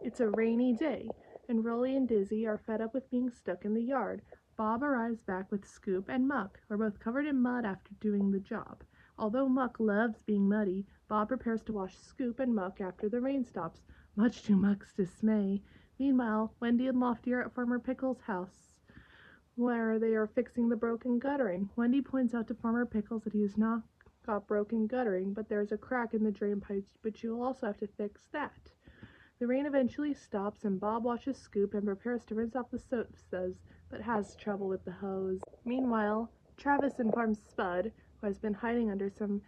It's a rainy day, and Rolly and Dizzy are fed up with being stuck in the yard. Bob arrives back with Scoop and Muck, who are both covered in mud after doing the job. Although Muck loves being muddy, Bob prepares to wash Scoop and Muck after the rain stops, much to Muck's dismay. Meanwhile, Wendy and Lofty are at Farmer Pickles' house, where they are fixing the broken guttering. Wendy points out to Farmer Pickles that he has not got broken guttering, but there's a crack in the drain pipes, but you'll also have to fix that. The rain eventually stops, and Bob watches Scoop and prepares to rinse off the soapsuds, but has trouble with the hose. Meanwhile, Travis informs Spud, who has been hiding under some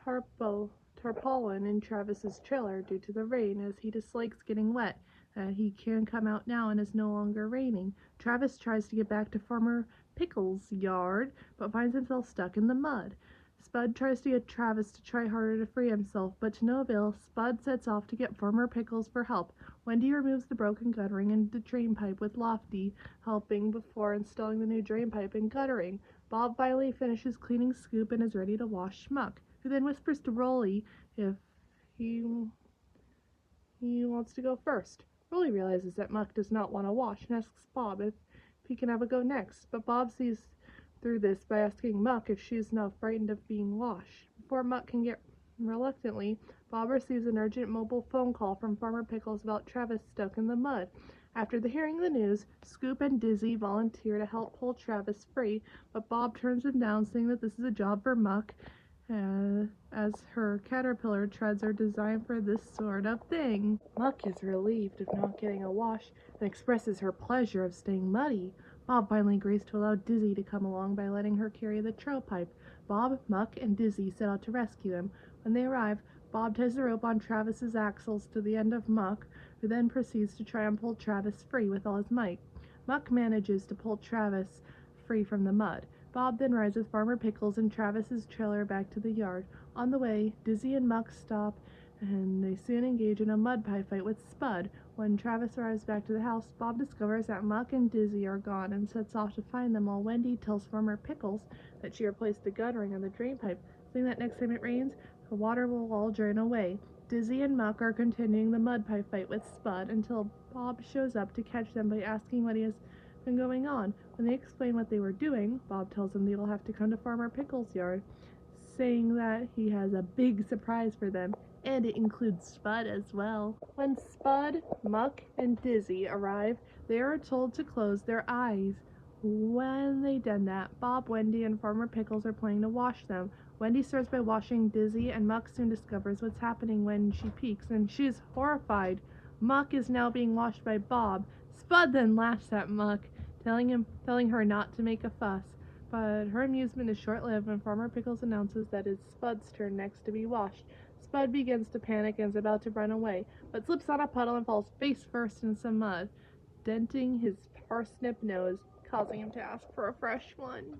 tarpaulin in Travis's trailer due to the rain, as he dislikes getting wet. He can come out now and it's no longer raining. Travis tries to get back to Farmer Pickles' yard, but finds himself stuck in the mud. Spud tries to get Travis to try harder to free himself, but to no avail. Spud sets off to get Farmer Pickles for help. Wendy removes the broken guttering and the drain pipe, with Lofty helping before installing the new drain pipe and guttering. Bob finally finishes cleaning Scoop and is ready to wash Muck, who then whispers to Rolly if he wants to go first. Rolly realizes that Muck does not want to wash and asks Bob if he can have a go next, but Bob sees through this by asking Muck if she is now frightened of being washed. Before Muck can get reluctantly, Bob receives an urgent mobile phone call from Farmer Pickles about Travis stuck in the mud. After hearing the news, Scoop and Dizzy volunteer to help pull Travis free, but Bob turns them down, saying that this is a job for Muck, as her caterpillar treads are designed for this sort of thing. Muck is relieved of not getting a wash and expresses her pleasure of staying muddy. Bob finally agrees to allow Dizzy to come along by letting her carry the trail pipe. Bob, Muck, and Dizzy set out to rescue them. When they arrive, Bob ties the rope on Travis's axles to the end of Muck, who then proceeds to try and pull Travis free with all his might. Muck manages to pull Travis free from the mud. Bob then rides with Farmer Pickles and Travis's trailer back to the yard. On the way, Dizzy and Muck stop, and they soon engage in a mud pie fight with Spud. When Travis arrives back to the house, Bob discovers that Muck and Dizzy are gone and sets off to find them, while Wendy tells Farmer Pickles that she replaced the guttering on the drain pipe, saying that next time it rains, the water will all drain away. Dizzy and Muck are continuing the mud pie fight with Spud until Bob shows up to catch them by asking what has been going on. When they explain what they were doing, Bob tells them they will have to come to Farmer Pickles' yard, saying that he has a big surprise for them, and it includes Spud as well. When Spud, Muck, and Dizzy arrive, they are told to close their eyes. When they've done that, Bob, Wendy, and Farmer Pickles are planning to wash them. Wendy starts by washing Dizzy, and Muck soon discovers what's happening when she peeks, and she is horrified. Muck is now being washed by Bob. Spud then laughs at Muck, telling her not to make a fuss. But her amusement is short-lived when Farmer Pickles announces that it's Spud's turn next to be washed. Spud begins to panic and is about to run away, but slips on a puddle and falls face first in some mud, denting his parsnip nose, causing him to ask for a fresh one.